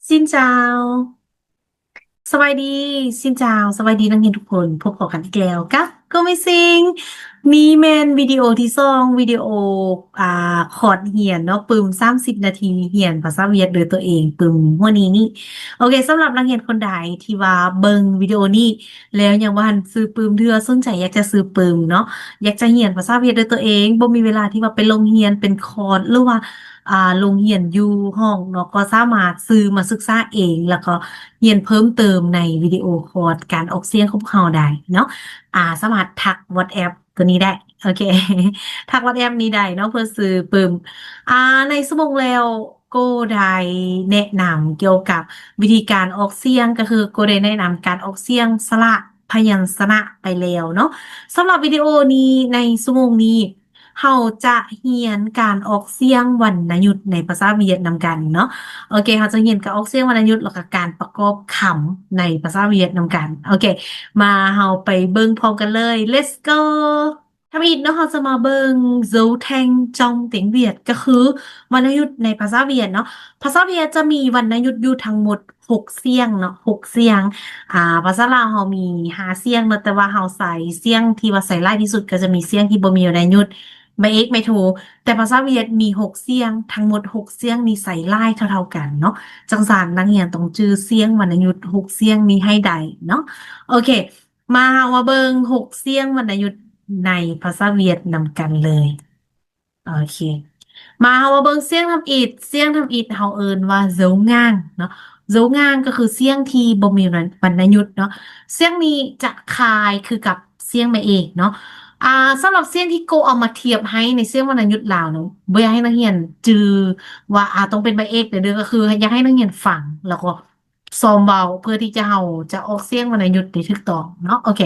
Xin chào สบายดีสินเจ้าสบายดีนักเรียนทุกคนพบกันอีกแล้วกับก็ไม่ซิงนี่แมนวิดีโอที่สองวิดีโออ่าคอร์สเรียนเนาะปึม30 นาทีเรียนภาษาเวียดโดยตัวเองปึมวันนี้นี่โอเคสำหรับนักเรียนคนใดที่ว่าเบิ่งวิดีโอนี้แล้วยังบ่ทันซื้อปึมเทื่อสนใจอยากจะซื้อปึมเนาะอยากจะเรียนภาษาเวียดโดยตัวเองบ่มีเวลาที่ว่าไปลงเรียนเป็นคอร์สหรือว่าโรงเรียนอยู่ห้องเนาะก็สามารถซื้อมาศึกษาเองแล้วก็ เรียนเพิ่มเติมในวิดีโอคอร์สการออกเสียงของเราได้เนาะสามารถทัก WhatsApp ตัวนี้ได้โอเคทัก WhatsApp นี้ได้เนาะเพื่อซื้อเปิ่มอ่าในสมองแล้วก็ได้แนะนำเกี่ยวกับวิธีการออกเสียงก็คือก็ได้แนะนำการออกเสียงสระพยัญชนะไปแล้วเนาะสำหรับวิดีโอนี้ในสมองนี้เราจะเรียนการออกเสียงวรรณยุกต์ในภาษาเวียดนามกันเนาะ โอเคเขาจะเรียนการออกเสียงวรรณยุกต์แล้วก็การประกอบคำในภาษาเวียดนามกันโอเคมาเราไปเบิ่งพร้อมกันเลย let's go ทำอีกเนาะเราจะมาเบิ่ง dấu thanh trong tiếng Việt ก็คือวรรณยุกต์ในภาษาเวียดเนาะภาษาเวียดจะมีวรรณยุกต์อยู่ทั้งหมด6 เสียงเนาะ6 เสียงภาษาลาวเรามี5 เสียงเนาะแต่ว่าเราใส่เสียงที่ว่าใส่หลายที่สุดก็จะมีเสียงที่บ่มีวรรณยุกต์ไม่เอกไม่โท แต่ภาษาเวียดมี6 เสียงทั้งหมด6 เสียงนี้ใส่ลายเท่าๆกันเนาะจังสารนักเรียนต้องจื้อเสียงวรรณยุกต์6 เสียงนี้ให้ได้เนาะโอเคมาเบิ่ง6 เสียงวรรณยุกต์ในภาษาเวียดนามกันเลยโอเคมาเบิ่งเสียงทำอิฐเสียงทำอิฐเฮาเอิ้นว่าโจงง่างเนาะโจงง่างก็คือเสียงที่บ่มีวรรณยุกต์เนาะเสียงนี้จะคล้ายคือกับเสียงแม่เอกเนาะ อ่าสำหรับเส้นที่โกเอามาเทียบให้ในเส้นวรรณยุกต์ลาวเนาะบ่อยากให้นักเรียนจือว่าต้องเป็นใบเอกเด้อก็คืออยากให้นักเรียนฟังแล้วก็ซ้อมเบาเพื่อที่จะเฮาจะออกเสียงวรรณยุกต์ได้ถูกต้องเนาะโอเค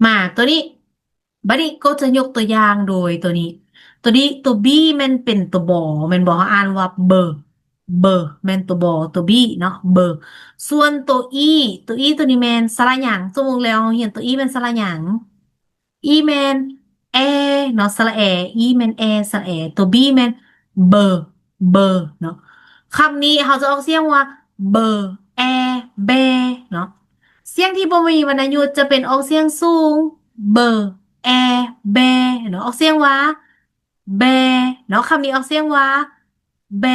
มาตัวนี้บัดนี้ก็จะยกตัวอย่างโดยตัวนี้ตัว B มันเป็นตัวบอมันบอกเขาอ่านว่าเบอร์แมันตัวบอตัว B เนาะเบอร์ส่วนตัว E ตัว E ตัวนี้แมนสระหยังสมมุติแล้วเราเห็นตัว E เป็นสระหยัง อีแมนแอเนาะสระแออีแมนแอสระแอตัวบีแมนเบอร์เนาะคำนี้เขาจะออกเสียงว่าเบอร์แอแบเนาะเสียงที่บ่มีวรรณยุกต์จะเป็นออกเสียงสูงเบอร์แอแบเนาะออกเสียงว่าแบเนาะคำนี้ออกเสียงว่าแบ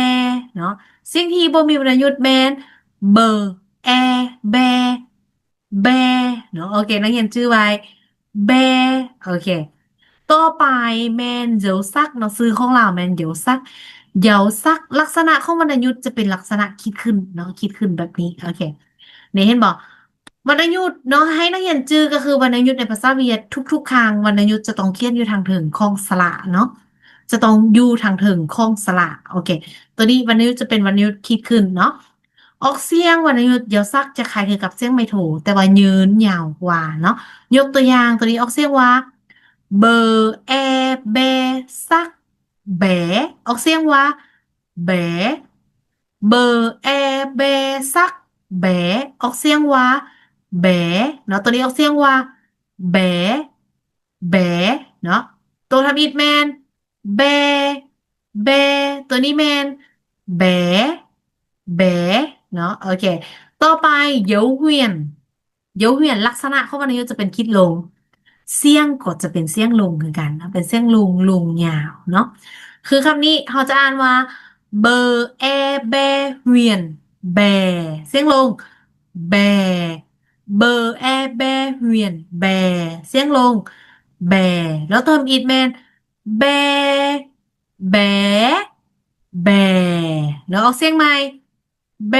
เนาะเสียงที่บ่มีวรรณยุกต์แมนเบอร์แอแบแบเนาะโอเคนักเรียนชื่อไว้ แบโอเคต่อไปแมนเดี๋ยวซักเนาะซื้อของเราแมนเดี๋ยวซักลักษณะของวรรณยุกต์จะเป็นลักษณะคิดขึ้นเนาะคิดขึ้นแบบนี้โอเคเนี่ยเห็นบอกวรรณยุกต์เนาะให้นักเรียนจื้อก็คือวรรณยุกต์ในภาษาเวียดทุกๆครั้งวรรณยุกต์จะต้องเขียนอยู่ทางถึงของสระเนาะจะต้องอยู่ทางถึงของสระโอเคตัวนี้วรรณยุกต์จะเป็นวรรณยุกต์คิดขึ้นเนาะ ออกเสียงวรรณยุกต์เดี๋ยวซักจะคล้ายคลึงกับเสียงไม่โทแต่ว่ายืนยาวกว่าเนาะยกตัวอย่างตัวนี้ออกเสียงว่าเบอแอแบซักแบออกเสียงว่าแบเบอแอแบซักแบออกเสียงว่าแบเนาะตัวนี้ออกเสียงว่าแบแบเนาะตัวทำอิฐแมนแบแบตัวนี้แมนแบ แบเนาะโอเคต่อไปเยวเวียนลักษณะของวรรณยุกต์จะเป็นคิดลงเสียงก็จะเป็นเสียงลงคือกันนะเป็นเสียงลงยาวเนาะคือคำนี้เขาจะอ่านว่าเบอแอแบเวียนแบเสียงลงแบเบอแอแบเวียนแบเสียงลงแบแล้วเติมอีทแมนแบแบแบแล้วออกเสียงใหม่ แบ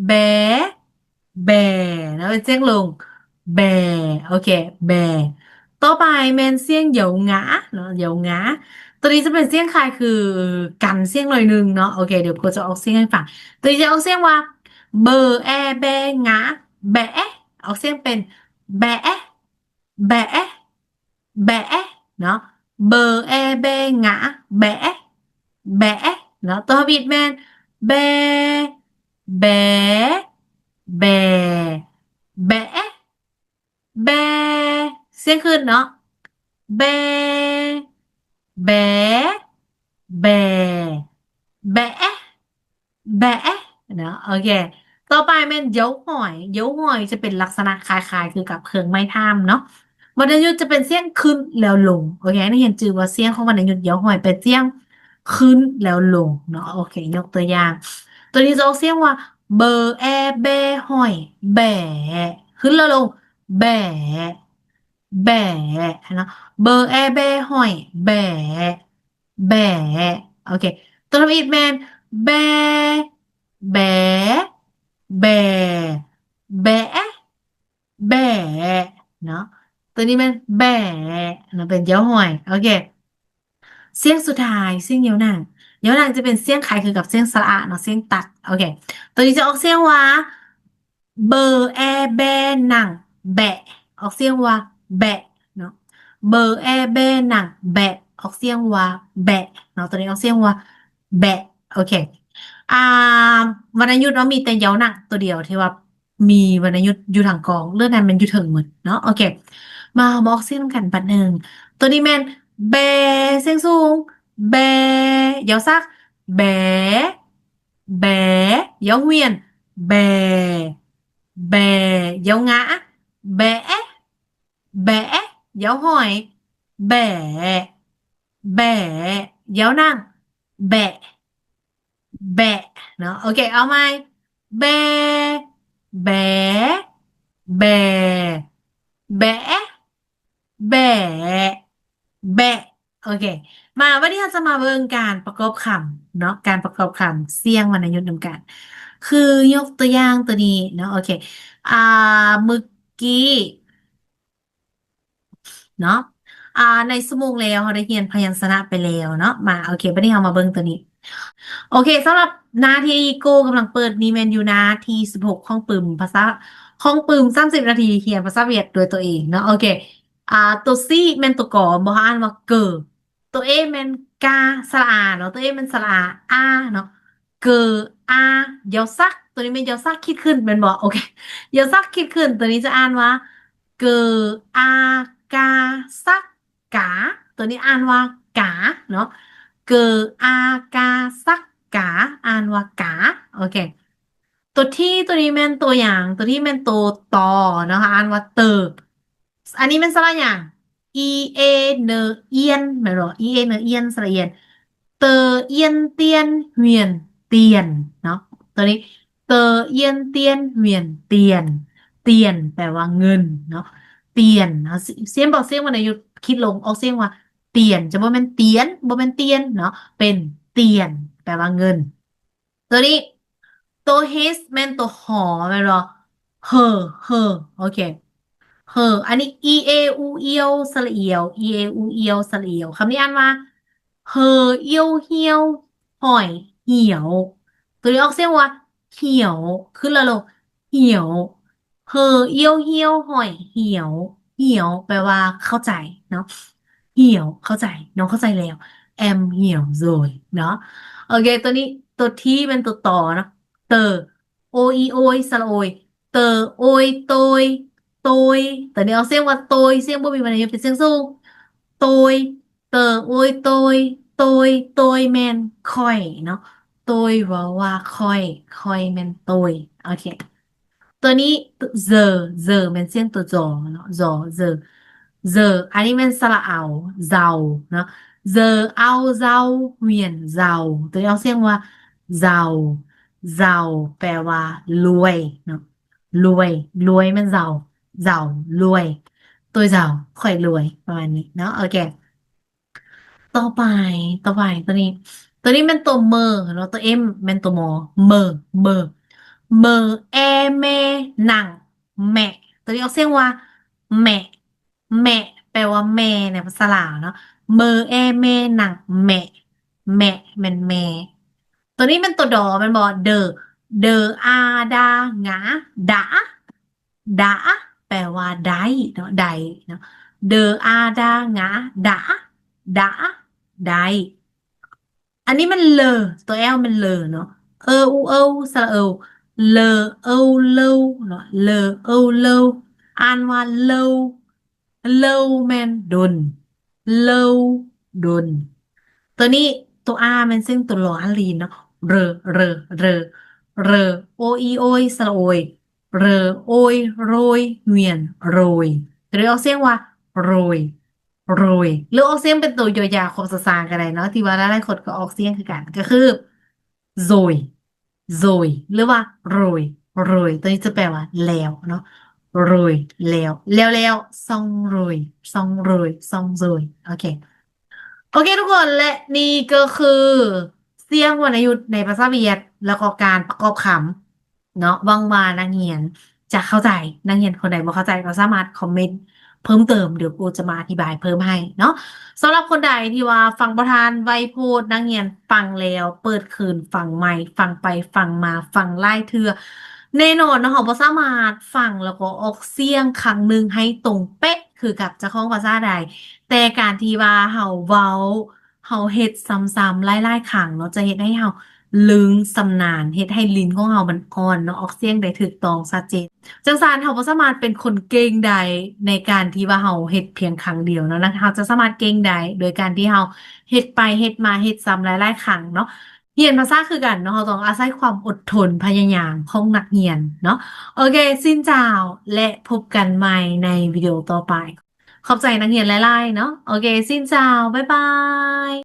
แบแบแล้วเป็นเสียงลงแบโอเคแบต่อไปเมนเสียงเหยาหงาเนาะเหยาหงาตัวนี้จะเป็นเสียงคล้ายคือกันเสียงหน่อยหนึงเนาะโอเคเดี๋ยวกูจะออกเสียงให้ฟังตัวนี้จะออกเสียงว่าเบอแอแบหงาแบะออกเสียงเป็นแบะแบะแบะเนาะเบอแอแบหงาแบะแบะเนาะตัวบิดแมน แบแบแบแบแบเสียงขึ้นเนาะแบแบแบแบแบ นะโอเคต่อไปเป็นเย้าหอยเย้าหอยจะเป็นลักษณะคล้ายๆคือกับเครื่องไม้ท่ามเนาะวรรณยุกต์จะเป็นเสียงขึ้นแล้วลงโอเคนี่เห็นจือว่าเสียงของวรรณยุกต์เย้าหอยเป็นเสียงขึ้นแล้วลงเนาะโอเคยกตัวอย่างตัวนี้จะออกเสียงว่าเบอร์แอแบหอยแบขึ้นแล้วลงแบแบนะเบอร์แอแบหอยแบแบโอเคตัวทำอีกแมน แบแบแบแบแบเนาะตัวนี้มันแบเนาะเป็นเย้าหอยโอเคเสียงสุดท้ายเสียงเย้านางเย้านางจะเป็นเสียงคล้ายคือกับเสียงสระอะเนาะเสียงตัดโอเคตัวนี้จะออกเสียงว่าเบอร์แอแบหนังแบะออกเสียงว่าแบะเนาะเบอร์แอแบหนังแบะออกเสียงว่าแบะเนาะตัวนี้ออกเสียงว่าแบะโอเค อ่าวรรณยุกต์เนาะมีแต่เย้าหนักตัวเดียวที่ว่ามีวรรณยุกต์อยู่ทางกองเรื่องนั้นมันอยู่ถึงหมดเนาะโอเคมาบอกเส้นกันปัดหนึ่งตัวนี้แมนแบเสียงสูงแบเยาวซักแบแบเยาวเวียนแบแบเยาวงะแบะแบะเยาวหอยแบะแบะเยาวนั่งแบะ แบะเนาะโอเคเอาไหมแบะแบะแบะแบะแบะแบะโอเคมาวันนี้เราจะมาเบิ่งการประกอบคำเนาะการประกอบคำเสียงวรรณยุกต์นำกันคือยกตัวอย่างตัวนี้เนาะโอเคอ่าเมื่อกี้เนาะในสมุกแล้วเราได้เรียนพยัญชนะไปแล้วเนาะมาโอเควันนี้เรามาเบิ่งตัวนี้ โอเคสำหรับนาทีโก้กำลังเปิดนีแมนยูนาที16ห้องปึมภาษาห้องปึม30 นาทีเขียนภาษาเวียดโดยตัวเองเนาะโอเคตัวซีแมนตัวก่อบอกอ่านว่าเกอตัวเอแมนกาสระอาเนาะตัวเอแมนสระอาเนาะเกออาเยาวซักตัวนี้เป็นเยาวซักคิดขึ้นเป็นบอกโอเคเยาวซักคิดขึ้นตัวนี้จะอ่านว่าเกออากาซักกาตัวนี้อ่านว่ากาเนาะ เกออากาซักกาอ่านว่ากาโอเคตัวที่ตัวนี้เป็นตัวอย่างตัวที่เป็นตัวต่อนะคะอ่านว่าเตออันนี้เป็นสระอย่าง e a เนเอียนไม่หรอ e a เนเอียนสระเอียนเตอเอียนเตียนเวียนเตียนเนาะตัวนี้เตอเอียนเตียนเวียนเตียนเตียนแปลว่าเงินเนาะเตียนนะเสียงบอกเสียงวรรณยุกต์คิดลงออกเสียงว่า เตียนจะบ่เป็นเตียนบ่เป็นเตียนเนาะเป็นเตียนแปลว่าเงินตัวนี้ตัวเฮสแม่นตัวหอแม่นบ่เฮอเฮอโอเคเฮออันนี้ e a u เอียวสระเอียว e a u เอียวสระเอียวคำนี้อ่านว่าเฮอเอียวเหี่ยวหอยเหี่ยวตัวนี้ออกเสียงว่าเหี่ยวขึ้นแล้วลงเหี่ยวเฮอเอียวเหี่ยวหอยเหี่ยวเหี่ยวแปลว่าเข้าใจเนาะ เหี่ยวเข้าใจน้องเข้าใจแล้วแอมเหี่ยวโซยเนาะโอเคตัวนี้ตัวที่เป็นตัวต่อเนาะเตอโออีโอยสระโอยเตอโอยโตยโตยแต่เดี๋ยวเอาเสียงว่าโตยเสียงบ่มีวรรณยุกต์เป็นเสียงสูงโตยเตอโอยโตยโตยโตยแมนคอยเนาะโตยว่าคอยคอยแมนโตยโอเค ตัวนี้เจอเจอเป็นเสียงตัวจอเนาะจอเจอเจออันนี้เป็นสระเอาเจ้าเนาะเจอเอาเจ้าเวียนเจ้าตัวนี้เอาเสียงว่าเจ้าเจ้าแปลว่ารวยเนาะรวยรวยมันเจ้าเจ้ารวยตัวเจ้าค่อยรวยประมาณนี้เนาะโอเค ต่อไปต่อไปตัวนี้เป็นตัวเมอร์เนาะตัวเอ็มเป็นตัวมอเมอร์เมอร์เมอร์แอแม่หนังแม่ตัวนี้ออกเสียงว่าแม่แม่แปลว่าแม่ในภาษาลาวเนาะเมอร์แอแม่หนังแม่แม่แม่นแม่ตัวนี้เป็นตัวดอมันบอกเดอเดออาดางาดาดาแปลว่าได้เนาะได้เนาะเดออาดางาดา ดาได้อันนี้มันเลอตัวแอลมันเลอเนาะเอออูเอลสระเอลเลอเอลเลวเนาะเลอเอลเลวอ่านว่าเลวเลวแมนดนเลวดนตัวนี้ตัวอามันซึ่งตัวลอฮันลีนเนาะเรอเรอเรอ เรอโออีโอยสระโอยเรอโอยโรยเวียนโรยหรือออกเสียงว่าโรยโรยหรือออกเสียงเป็นตัวยาวๆของภาษากันเลยเนาะที่ว่าหลายๆคนก็ออกเสียงคือกันก็คือโรยโรยหรือว่าโรยโรยตัวนี้จะแปลว่าแล้วเนาะโรยแล้วซองโรยซองโรยซองโรยโอเค โอเคทุกคนและนี่ก็คือเสียงวรรณยุกต์ในภาษาเวียดแล้วก็การประกอบคำเนาะหวังว่านักเรียนจะเข้าใจนักเรียนคนใดบ่เข้าใจก็สามารถคอมเมนต์เพิ่มเติมเดี๋ยวกูจะมาอธิบายเพิ่มให้เนาะสำหรับคนใดที่ว่าฟังประธานไวยพูดนักเรียนฟังแล้วเปิดคืนฟังใหม่ฟังไปฟังมาฟังไล่เทื่อแน่นอนเนาะเราบ่สามารถฟังแล้วก็ออกเสียงครั้งหนึ่งให้ตรงเป๊ะคือกับเจ้าของภาษาใด แต่การที่ว่าเฮาเฮ็ดซ้ำๆหลายๆครั้งเนาะจะเฮ็ดให้เฮาลึงสำนานเฮ็ดให้ลิ้นของเฮามันอ่อนเนาะออกเสียงได้ถูกต้องชัดเจนจังซั้นเฮาบ่สามารถเป็นคนเก่งใดในการที่ว่าเฮาเฮ็ดเพียงครั้งเดียวเนาะแล้วเฮาจะสามารถเก่งได้โดยการที่เฮาเฮ็ดไปเฮ็ดมาเฮ็ดซ้ำหลายๆครั้งเนาะเรียนภาษาคือกันเนาะเราต้องอาศัยความอดทนพยายามของนักเรียนเนาะโอเคสิ้นเจ้าและพบกันใหม่ในวิดีโอต่อไป ขอบใจนักเรียนหลายๆเนาะโอเคสิ้นเจ้าบ๊ายบาย